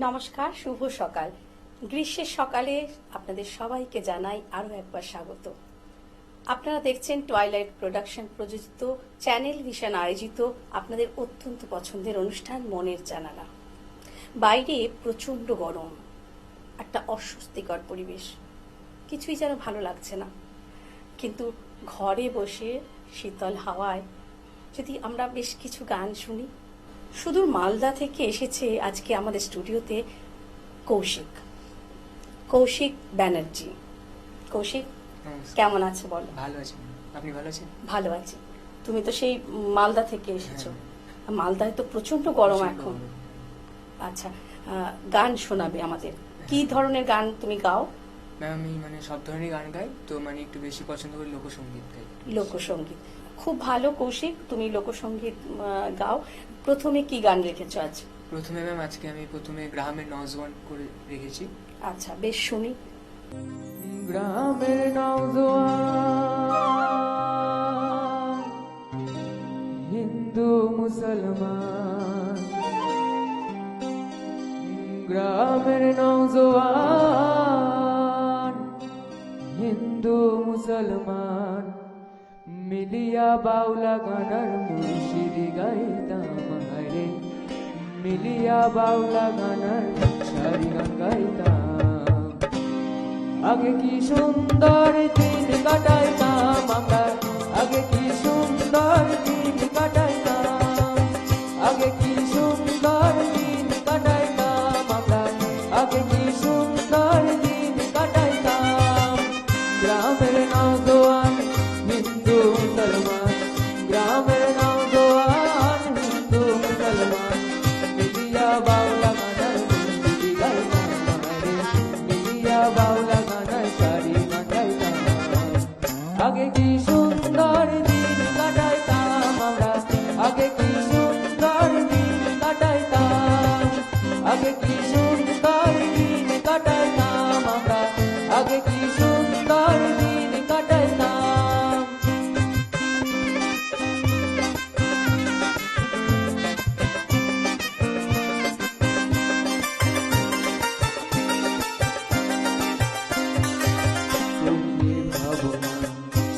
নমস্কার, শুভ সকাল। গ্রীষ্মের সকালে আপনাদের সবাইকে জানাই আরও একবার স্বাগত। আপনারা দেখছেন টুয়াইলাইট প্রোডাকশন প্রযোজিত চ্যানেল ভিশন আয়োজিত আপনাদের অত্যন্ত পছন্দের অনুষ্ঠান মনের জানালা। বাইরে প্রচণ্ড গরম, একটা অস্বস্তিকর পরিবেশ, কিছুই যেন ভালো লাগছে না। কিন্তু ঘরে বসে শীতল হাওয়ায় যদি আমরা বেশ কিছু গান শুনি। সুদূর মালদা থেকে এসেছে আজকে আমাদের স্টুডিওতে কৌশিক ব্যানার্জি। কৌশিক, কেমন আছে বলো? ভালো আছি। আপনি ভালো আছেন? ভালো আছি। তুমি তো সেই মালদা থেকে এসেছো। মালদায় তো প্রচন্ড গরম এখন। আচ্ছা, গান শোনাবে আমাদের। কি ধরনের গান তুমি গাও? ম্যাম, আমি সব ধরনের গান গাই, তো একটু বেশি পছন্দ করি লোকসঙ্গীত গাই। লোকসঙ্গীত খুব ভালো। কৌশিক, তুমি লোকসঙ্গীত গাও। প্রথমে কি গান রেখেছো আজ? প্রথমে ম্যাম আজকে আমি গ্রামের নওজোয়ান করে রেখেছি। আচ্ছা, বেশ শুনি। গ্রামের নওজোয়ান, হিন্দু মুসলমান, গ্রামের নওজোয়ান, হিন্দু মুসলমান, মিলিয়া বাউলা গানার মুর্শিদ গাইতাম হায়রে, মিলিয়া বাউলা গানার সারি গান গাইতাম। আগে কি সুন্দর দিন কাটাইতাম আমরা, আগে কি সুন্দর দিন কাটাইতাম, আগে কি সুন্দর দিন কাটাইতাম আমরা, আগে কি সুন্দর দিন কাটাইতাম। গ্রামের নওজোয়ান, হিন্দু মুসলমান, গ্রামের নওজোয়ান, হিন্দু মুসলমান, মিলিয়া বাউলা গানার মুর্শিদ গাইতাম হায়রে, মিলিয়া বাউলা গানার সারি গান গাইতাম। আগে কি সুন্দর দিন কাটাইতাম আমরা, আগে কি সুন্দর দিন কাটাইতাম, আগে কি সুন্দর দিন কাটাইতাম আমরা, আগে কি সুন্দর দিন কাটাইতাম।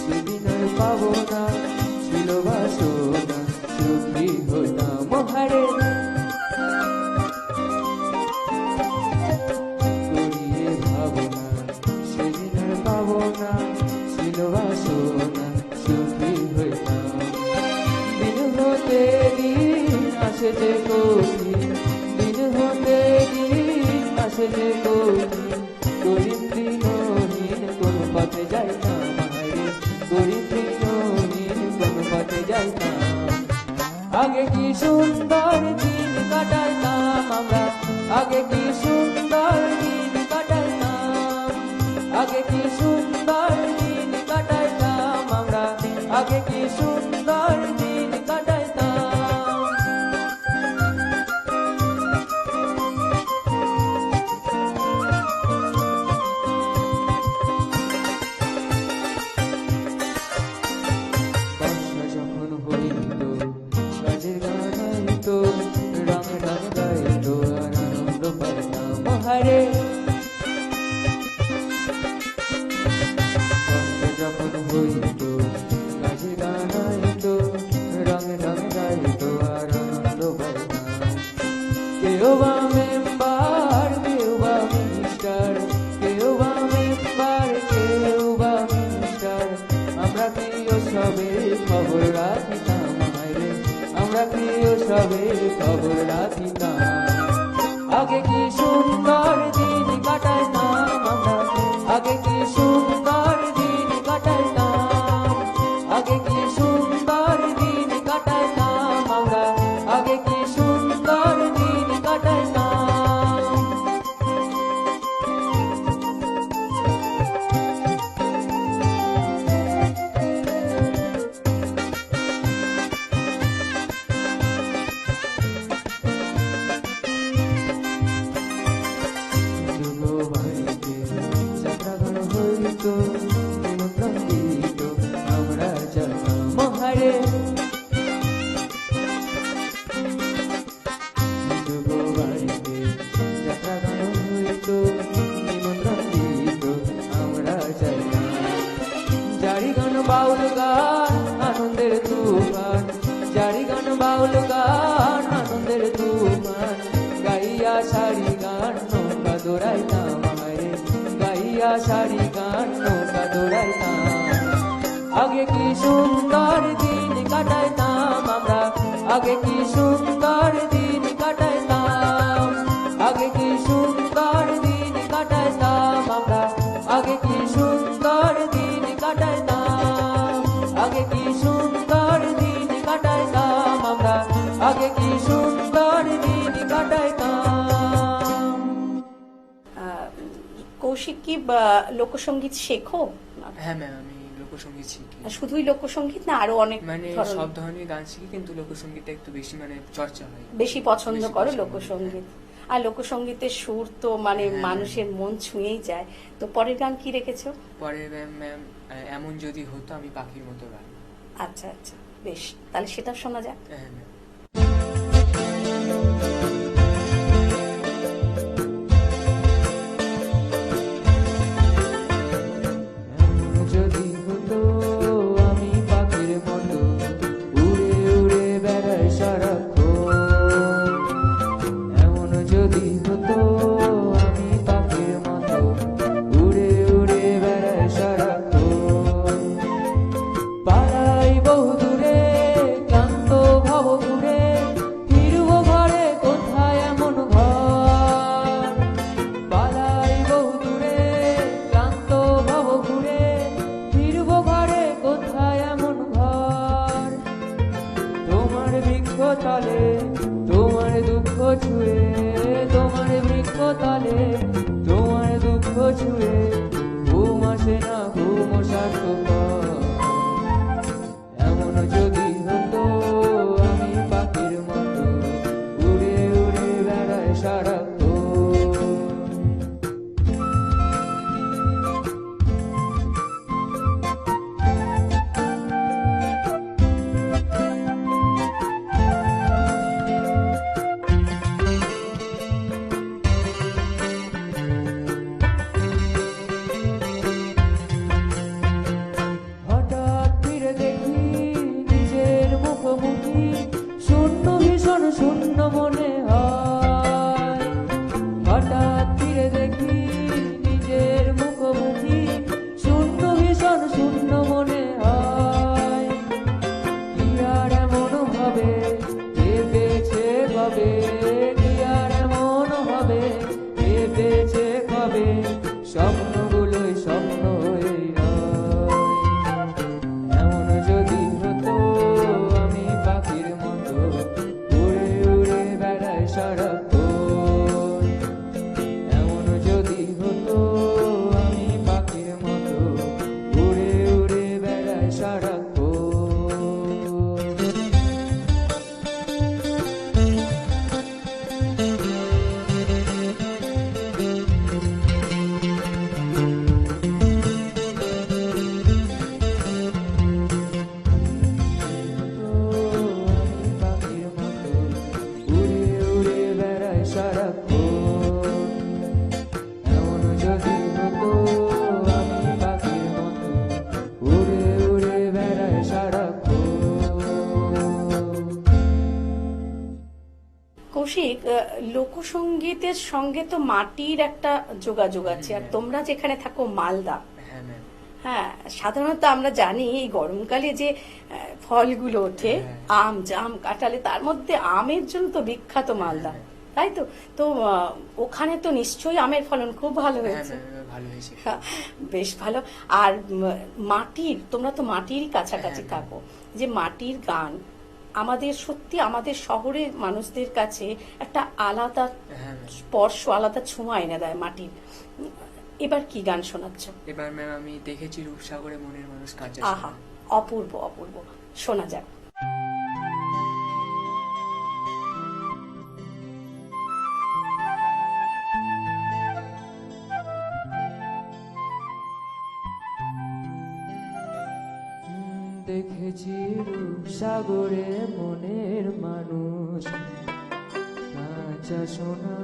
সেদিন আর পাবো না, ছিল বাসনা, সুখী হতাম হারে, করিয়ে ভাবনা, সেদিন আর পাবো না, ছিল বাসনা, সুখী হতাম। দিন হতে দিন আসে যে কঠিন, দিন হতে দিন আসে যে কঠিন, গরিব দিনহীন কোন পথে যাইতাম হায়রে, গরিব দিনহীন কোন পথে যাইতাম। আগে কি সুন্দর দিন কাটাইতাম আমরা, আগে কি সুন্দর দিন কাটাইতাম, আগে কি সুন্দর দিন কাটাইতাম আমরা, আগে কি সুন্দর দিন কাটাইতাম। বর্ষা যখন হইত, কাজের গান হইত, রং রং গাইত, আর আনন্দ পাইতাম হারে। বর্ষা যখন হইত, কাজের গান হইত, রং রং গাইত, আর আনন্দ পাইতাম। কেউ বা মেম্বার, কেউ বা মিনিস্টার, কেউ বা মেম্বার, কেউ বা মিনিস্টার, আমরা প্রিয় সবে খবর রাখিতাম হায়রে, আমরা প্রিয় সবে খবর রাখিতাম। আগে কি সুন্দর দিন কাটাইতাম আমরা, আগে কি সুন্দর দিন কাটাইতাম, আগে কি সুন্দর দিন কাটাইতাম আমরা, আগে কি সুন্দর দিন কাটাইতাম। জারি গান বাউল গান আনন্দের তুমান গাইয়া সারি গান নৌকা দৌড়াইতাম আমারে গাইয়া সারি গান নৌকা দৌড়াইতাম আগে কি সুন্দর দিন কাটাইতাম আমরা আগে কি সুন্দর দিন কাটাইতাম আগে কি সুন্দর দিন কাটাইতাম আমরা আগে কি সুন্দর দিন কাটাইতাম আগে কি সুন্দর দিন কাটাইতাম আমরা আগে কি সুন্দর দিন কাটাইতাম। কৌশিক কি লোকসঙ্গীত শেখো? হ্যাঁ ম্যাম, আমি লোকসঙ্গীত শিখি। শুধুই লোকসঙ্গীত না আরো অনেক মানে ধরনের? সব ধরনের গান শিখি, কিন্তু লোকসঙ্গীতটা একটু বেশি মানে চর্চা হয়, বেশি পছন্দ বেশি করো পছন্দ। লোকসঙ্গীত। আর লোকসঙ্গীতের সুর তো মানে হ্যাঁ। মানুষের মন ছুঁয়েই যায়। তো পরের গান কি রেখেছো? পরে ম্যাম এমন যদি হতো আমি পাখির মতো গান। আচ্ছা আচ্ছা, বেশ, তাহলে সেটা শোনা যাক। হ্যাঁ ম্যাম। এমন যদি হতো আমি পাখির মতো উড়ে উড়ে বেড়াই সারাক্ষণ এমন যদি হতো আমি পাখির মতো উড়ে উড়ে বেড়াই সারাক্ষণ পাড়াই বহু দূরে ক্লান্ত ভব ঘুরে ফিরব ঘরে কোথায় এমন ঘর পালাই বহু দূরে ক্লান্ত ভব ঘুরে ফিরব ঘরে কোথায় এমন ঘর তোমার বৃক্ষ তলে তোমার দুঃখ ছুঁয়ে তোমার বৃক্ষ তলে তোমার দুঃখ ছুঁয়ে ঘুম আসে না ঘুম স্বার্থপর এমন যদি হতো আমি পাখির মতো উড়ে উড়ে বেড়াই সারাক্ষণ। হঠাৎ ফিরে দেখি নিজের মুখোমুখি শূন্য ভীষণ শূন্য মনে হয় হঠাৎ ফিরে দেখি নিজের মুখোমুখি শূন্য ভীষণ শূন্য মনে হয় কি আর এমন হবে ভেবেছে কবে কি আর এমন হবে ভেবেছে কবে স্বপ্নগুলোই স্বপ্ন হয়ে রয় এমন যদি হতো আমি পাখির মতো উড়ে উড়ে বেড়াই সারাক্ষণ এমন যদি হতো আমি পাখির মতো উড়ে উড়ে বেড়াই সারাক্ষণ। আমি পাখির মতো উড়ে উড়ে বেড়াই সারাক্ষণ এমন যদি হতো আমি পাখির মতো উড়ে উড়ে বেড়াই সারাক্ষণ। কৌশিক, লোকসঙ্গীতের সঙ্গে তো মাটির একটা যোগাযোগ আছে, আর তোমরা যেখানে থাকো মালদা, হ্যাঁ ম্যাম। হ্যাঁ, সাধারণত আমরা জানি এই গরমকালে যে ফলগুলো ওঠে, হ্যাঁ। আম জাম কাঁঠালে, তার মধ্যে আমের জন্য তো বিখ্যাত মালদা, হ্যাঁ। তাই তো? তো ওখানে তো নিশ্চয়ই আমের ফলন খুব ভালো হ্যাঁ হয়েছে। ম্যাম, ভালো হয়েছে। হ্যাঁ, বেশ ভালো। আর মাটির, তোমরা তো মাটিরই কাছাকাছি হ্যাঁ। থাকো, যে মাটির গান আমাদের সত্যি আমাদের শহরের মানুষদের কাছে একটা আলাদা হ্যাঁ ম্যাম। স্পর্শ, আলাদা ছোঁয়া এনে দেয় মাটির। এবার কি গান শোনাচ্ছ? এবার ম্যাম আমি দেখেছি রূপসাগরে মনের মানুষ কাঁচা আহা, অপূর্ব অপূর্ব, শোনা যাক। দেখেছি রূপসাগরে মনের মানুষ কাঁচা সোনা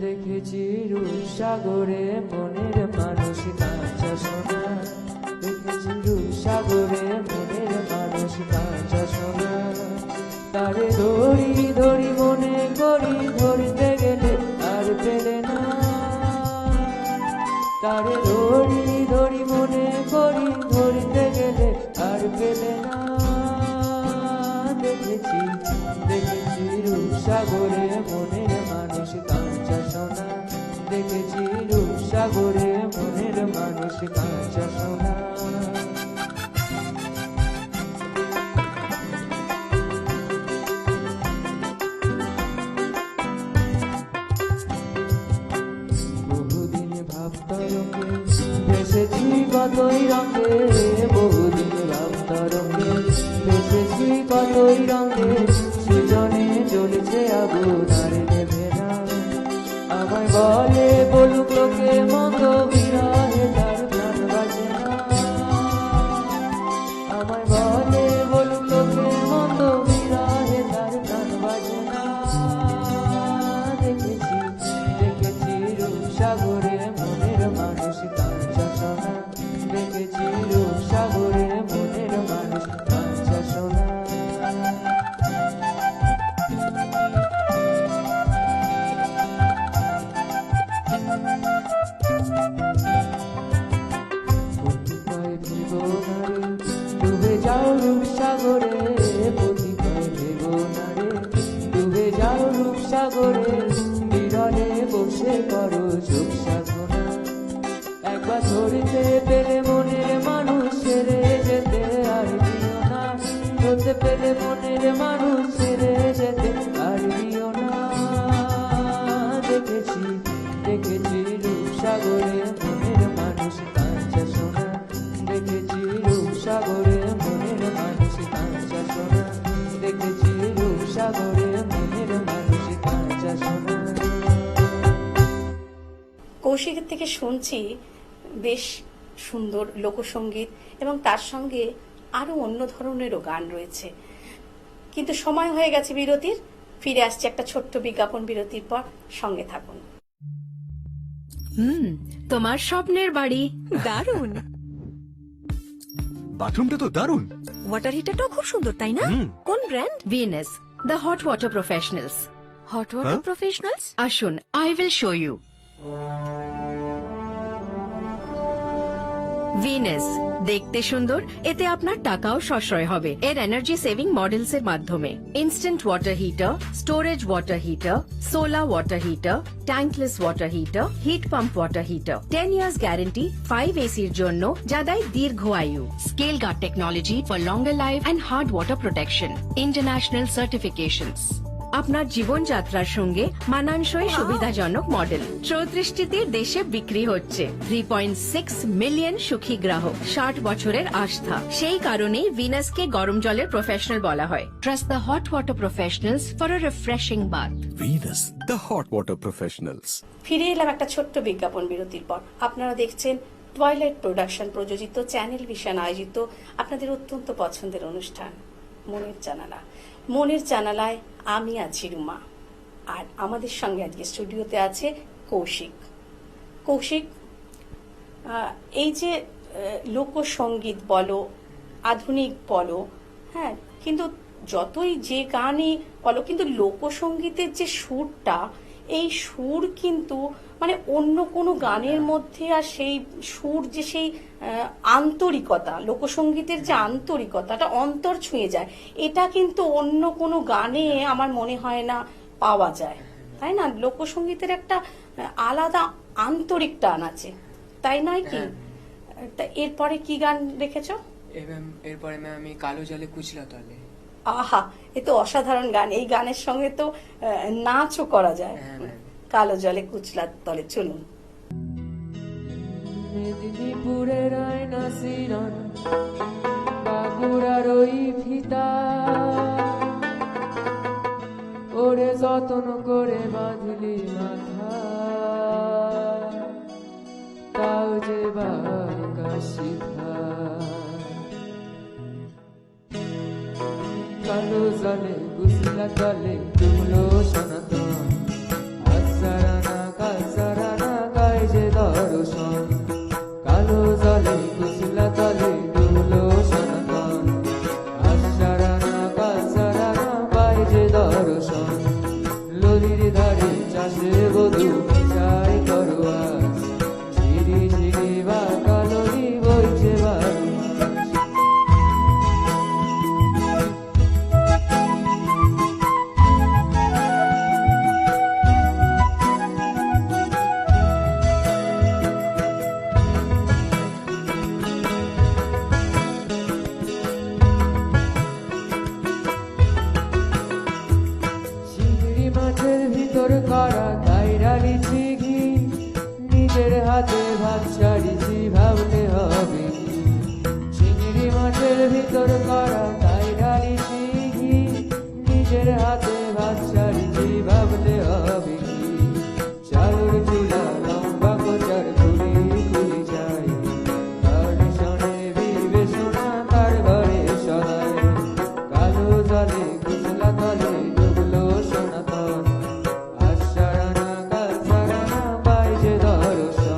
দেখেছি রূপসাগরে মনের মানুষ কাঁচা সোনা দেখেছি রূপসাগরে মনের কাঁচা সোনা। তারে ধরি ধরি মনে করি, ধরতে গেলে আর পেলে না। তারে ধরি ধরি মনে করি, ধরতে গেলে আর পেলে না। দেখেছি দেখেছি রূপসাগরে মনের মানুষ কাঁচা সোনা। দেখেছি রূপসাগরে মনের মানুষ কাঁচা সোনা। বহুদিন ভাবতরঙ্গে ভেসেছি কতই রঙে, বহুদিন ভাবতরঙ্গে ভেসেছি কতই রঙে। সৃজনে জ্বলছে আগুন আর নেভে না। আমায় বলে বলুক লোকে মত বিরহে তার প্রাণ বাজে না। আমায় বলে বলুক লোকে মত বিরহে তার প্রাণ বাজে না। দেখেছি দেখেছি রূপসাগরে মনের মানুষ কাঁচা সোনা। দেখেছি রূপসাগরে মনের মানুষ কাঁচা সোনা। কতিপয় ভেব নারে ডুবে যাও রূপসাগরে, কতিপয় ভেব নারে ডুবে যাও রূপসাগরে। বিরলে বসে করো চোখ সাধনা। একবার ধরতে পেলে মনের মানুষ ছেড়ে যেতে আর দিও না। ধরতে পেলে মনের মানুষ ছেড়ে যেতে আর দিও না। দেখেছি দেখেছি রূপসাগরে মনের মানুষ কাঁচা সোনা। দেখেছি রূপসাগরে মনের মানুষ কাঁচা সোনা। দেখেছি রূপসাগরে মনের মানুষ কাঁচা সোনা। কৌশিকের থেকে শুনছি বেশ সুন্দর লোকসঙ্গীত এবং তার সঙ্গে আরো অন্য ধরনেরও গান রয়েছে। কিন্তু সময় হয়ে গেছে বিরতির। ফিরে আসছে একটা ছোট্ট বিজ্ঞাপন বিরতির পর, সঙ্গে থাকুন। তোমার স্বপ্নের বাড়ি দারুণ। বাথরুমটা তো দারুণ। ওয়াটার হিটারটাও খুব সুন্দর, তাই না? কোন brand? Venus, the hot water professionals. Hot water professionals? আসুন, I will show you. Venus দেখতে সুন্দর, এতে আপনার টাকাও সাশ্রয় হবে। এর এনার্জি সেভিং মডেলস এর মাধ্যমে instant water heater, storage water heater, solar water heater, tankless water heater, heat pump water heater. 10 years guarantee 5 এসির জন্য, যা দেয় দীর্ঘ আয়ু। Scale guard technology for longer life and hard water protection. International certifications. আপনার জীবনযাত্রার সঙ্গে মানানসই সুবিধাজনক মডেল। 34টি দেশে বিক্রি হচ্ছে। 3.6 মিলিয়ন সুখী গ্রাহক, 60 বছরের আস্থা। সেই কারণেই ভিনাসকে গরম জলের প্রফেশনাল বলা হয়। Trust the hot water professionals for a refreshing bath. Venus, the hot water professionals. ফিরে এলাম একটা ছোট্ট বিজ্ঞাপন বিরতির পর। আপনারা দেখছেন টয়লাইট প্রোডাকশন প্রযোজিত, চ্যানেল ভিশন আয়োজিত আপনাদের অত্যন্ত পছন্দের অনুষ্ঠান মনের জানালা। মনের জানালায় আমি আছি রুমা, আর আমাদের সঙ্গে আজকে স্টুডিওতে আছে কৌশিক। কৌশিক, এই যে লোকসঙ্গীত বলো, আধুনিক বলো, হ্যাঁ, কিন্তু যতই যে গানই বলো, কিন্তু লোকসঙ্গীতের যে সুরটা, এই সুর কিন্তু মানে অন্য কোনো গানের মধ্যে আর সেই সুর যে সেই আন্তরিকতা, লোকসঙ্গীতের যে আন্তরিকতাটা অন্তর ছুঁয়ে যায়, এটা কিন্তু অন্য কোনো গানে আমার মনে হয় না পাওয়া যায়, তাই না? লোকসঙ্গীতের একটা আলাদা আন্তরিক টান আছে, তাই নয় কি? তা এরপরে কি গান রেখেছো? এরপরে ম্যাম আমি কালো জলে কুচলা তলে। আহা, এ তো অসাধারণ গান। এই গানের সঙ্গে তো নাচও করা যায়। কালো জলে কুচলার তলে, চলুন। মেদিনীপুরের আয়না সিরন, বাঁকুড়ার ওই ফিতা, ওরে যতন করে বাঁধলি মাথা, তাও যে বাঁকা সিধা। কালো জলে কুচলা তলে ডুবলো সনাতন, আসারানা কাসারানা গায় যে দর্শন। কালো জলে কুচলা তলে ডুবলো সনাতন, ভিতর করা তাই ঢালিছি ঘি, নিজের হাতে ভাত ছাড়িছি ভাবলে হবে কি, চালুর চুলা লম্বা কোচার খুলি খুলি যায়, তার শোনে বিবেচনা তার ঘরে সদায়, কালো জলে কুচলা তলে ডুবলো সনাতন, আজ সারানা কাল সারানা পাই যে দর্শন।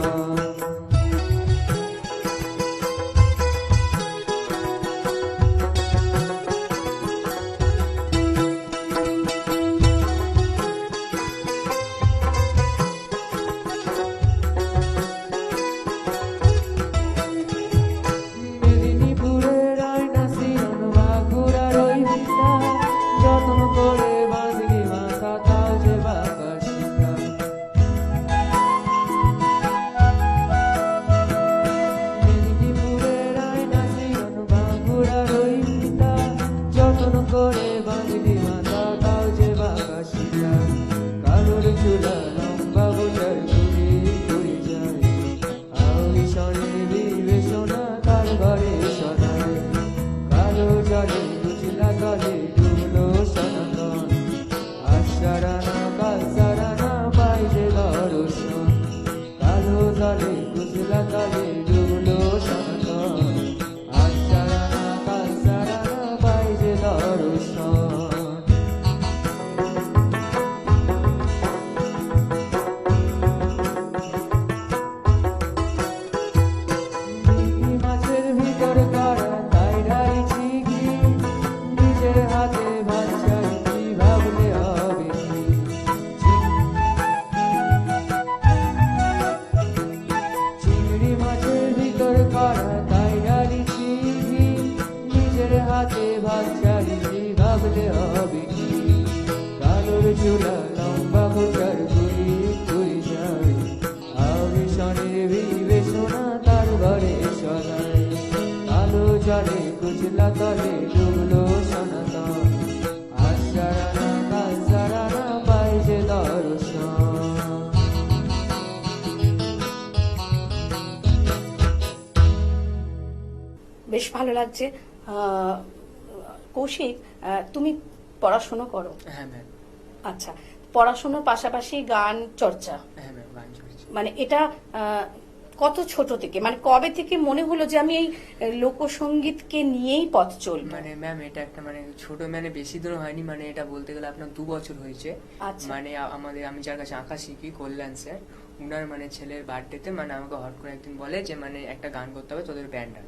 মেদিনীপুরের আয়না সিয়ন বাঁকুড়ার ওই ভিটা, যত্ন করে বাঁধলি মাথা তাও যে বাঁকা শিখা। মেদিনীপুরের আয়না সিয়ন বাঁকুড়ার ওই ভিটা, যত্ন করে বাঁধলি মাথা তাও যে বাঁকা শিখা। কালোর চুলা লম্বা বোঝার ঘুরি ঘুরি যায়, আউলি শনে বিবেচনা তার ঘরে সদায়, কালো জলে কুচলা তলে ডুবলো সনাতন, আজ সারানা কাল সারানা পাই যে দর্শন, কালো জলে কুচলা তলে ডুবলো সনাতন, আজ সারানা কাল সারানা পাই যে দর্শন। চিংড়ি মাছের ভিতর করা তাই ঢালিছি ঘি, নিজের হাতে ভাত ছাড়িছি ভাবলে হবে কি, চিংড়ি মাছের ভিতর করা তাই ঢালিছি ঘি, নিজের হাতে ভাত ছাড়িছি ভাবলে হবে কি, কালোর চুলা লম্বা কোচার ঘুরি ঘুরি যায়, আউরি শনে বিবেচনা তার ঘরে সদায়, কালো জলে কুচলা তলে ডুবলো সনাতন, আজ সারানা কাল সারানা পাই যে দর্শন। বেশ ভালো লাগছে। কৌশিক, তুমি পড়াশোনা করো? হ্যাঁ ম্যাম। আচ্ছা, পড়াশোনার পাশাপাশি গান চর্চা, হ্যাঁ ম্যাম, গান চলছে। মানে এটা কত ছোট থেকে, মানে কবে থেকে মনে হলো যে আমি এই লোকসঙ্গীতকে নিয়েই পথ চলবো? মানে ম্যাম এটা একটা মানে ছোট মানে বেশি দিন হয়নি, মানে এটা বলতে গেলে আপনার 2 বছর হয়েছে। আচ্ছা। মানে আমি যার কাছে আঁকা শিখি, কল্যাণ স্যার, উনার মানে ছেলের বার্থডেতে মানে আমাকে হট করে একদিন বলে যে মানে একটা গান করতে হবে তোদের ব্যান্ডার।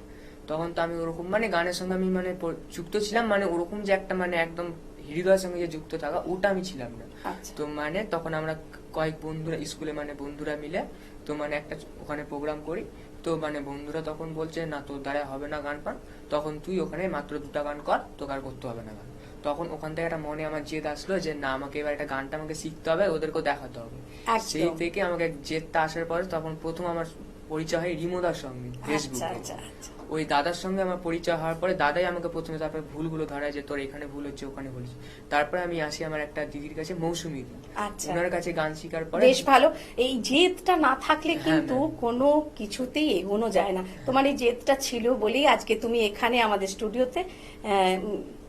তখন তো আমি ওরকম মানে গানের সঙ্গে আমি মানে যুক্ত ছিলাম, মানে ওরকম যে একটা মানে একদম হৃদয়ের সঙ্গে যে যুক্ত থাকা ওটা আমি ছিলাম না। আচ্ছা। তো মানে তখন আমরা কয়েক বন্ধুরা স্কুলে মানে বন্ধুরা মিলে তো মানে একটা ওখানে প্রোগ্রাম করি। তো মানে বন্ধুরা তখন বলছে না তোর দ্বারা হবে না গান পান, তখন তুই ওখানে মাত্র 2টা গান কর, তোকে আর করতে হবে না গান। তখন ওখান থেকে একটা মনে আমার জেদ আসলো যে না আমাকে এবার একটা গানটা আমাকে শিখতে হবে, ওদেরকেও দেখাতে হবে। একদম। সেই থেকে আমাকে জেদটা আসার পরে তখন প্রথম আমার পরিচয় হয় রিমোদার সঙ্গে আচ্ছা ফেসবুকে। আচ্ছা আচ্ছা। ওই দাদার সঙ্গে আমার পরিচয় হওয়ার পরে দাদাই আমাকে প্রথমে তারপরে ভুলগুলো ধরায় যে তোর এখানে ভুল হচ্ছে ওখানে ভুল হচ্ছে। তারপরে আমি আসি আমার একটা দিদির কাছে, মৌসুমী দি, আচ্ছা। ওনার কাছে গান শেখার পরে বেশ ভালো। এই জেদটা না থাকলে হ্যাঁ, কিন্তু ম্যাম। কোনো কিছুতেই এগোনো যায় না। তোমার এই জেদটা ছিল বলেই আজকে তুমি এখানে আমাদের স্টুডিওতে,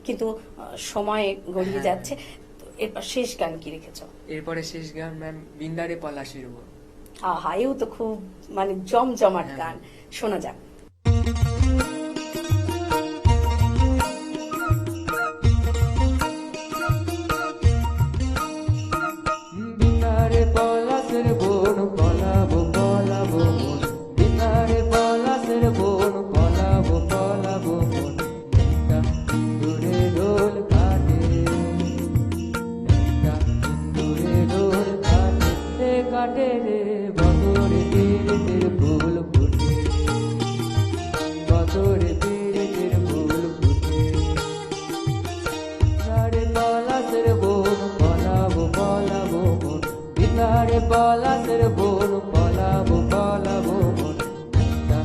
কিন্তু সময় গড়িয়ে হ্যাঁ, যাচ্ছে। তো এরপর শেষ গান কি রেখেছো? এরপরে শেষ গান ম্যাম বিন্দারে পলাশের উপর। আহা, এও তো খুব মানে জমজমাট হ্যাঁ। গান, শোনা যাক। বিনারে পলাশের বোন পলাবো পলাবো মন, বিনারে পলাশের বোন পলাবো পলাবো মন, একটা দূরে দোল কাটে, একটা দূরে দোল কাটে, কাটে রে বদরে পীড়িতের ফুল ফুটে, বদরে পীড়িতের ফুল ফুটে, বিনারে পলাশের বোন পলাবো পলাবো মন, বিনারে পলাশের বোন পলাবো পলাবো মন, একটা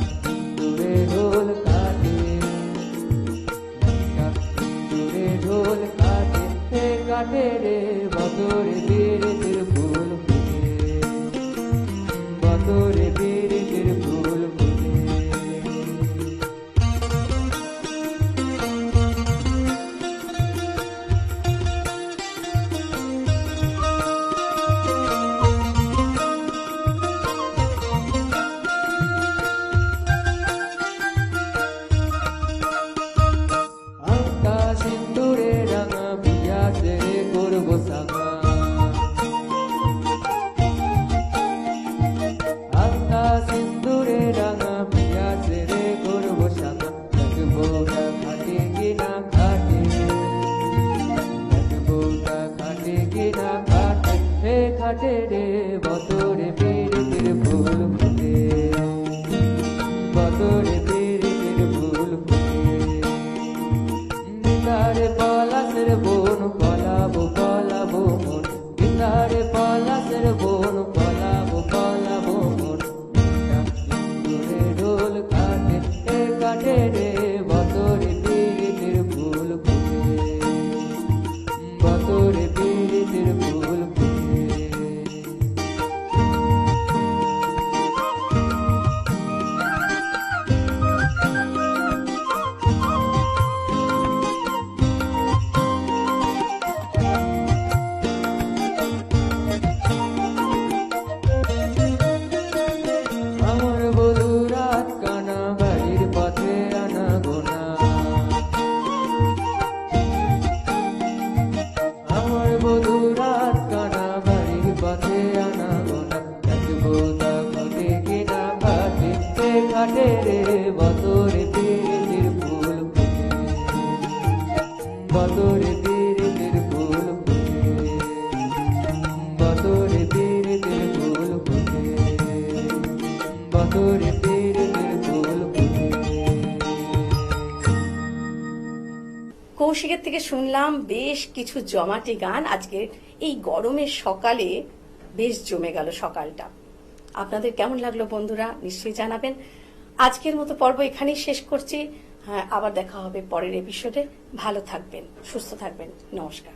দূরে ঢোল কাটে, একটা দূরে ঢোল কাটে, কাটে রে বদরে পীড়িতের ফুল ফুটে, বদরে পীড়িতের ফুল ফুটে। কাটে রে বতরে পীড়িতের ফুল ফুটে, বতরে পীড়িতের ফুল ফুটে। গীতারে পলাশের বন পলাবো পলাবো মন, গীতারে পলাশের বন পলাবো পলাবো মন। সিঁদুরে ঢোল কাটে এ কাটে রে বতরে পীড়িতের ফুল ফুটে, বতরে পীড়িতের ফুল ফুটে। আমার বধূ রাত কানা বাড়ির পথে আনা গোনা, আমার বধূ রাত কানা বাড়ির পথে আনা গোনা। দেখবো তা ঘটে কিনা ঘাটে এ ঘাটে রে বতরে পীড়িতের ফুল ফুটে, বতরে পীড়িতের ফুল ফুটে, বতরে পীড়িতের ফুল ফুটে, বতরে পীড়িতের ফুল ফুটে। কৌশিকের থেকে শুনলাম বেশ কিছু জমাটি গান। আজকে এই গরমের সকালে বেশ জমে গেল সকালটা। আপনাদের কেমন লাগলো বন্ধুরা নিশ্চয়ই জানাবেন। আজকের মতো পর্ব এখানেই শেষ করছি। হ্যাঁ, আবার দেখা হবে পরের এপিসোডে। ভালো থাকবেন, সুস্থ থাকবেন। নমস্কার।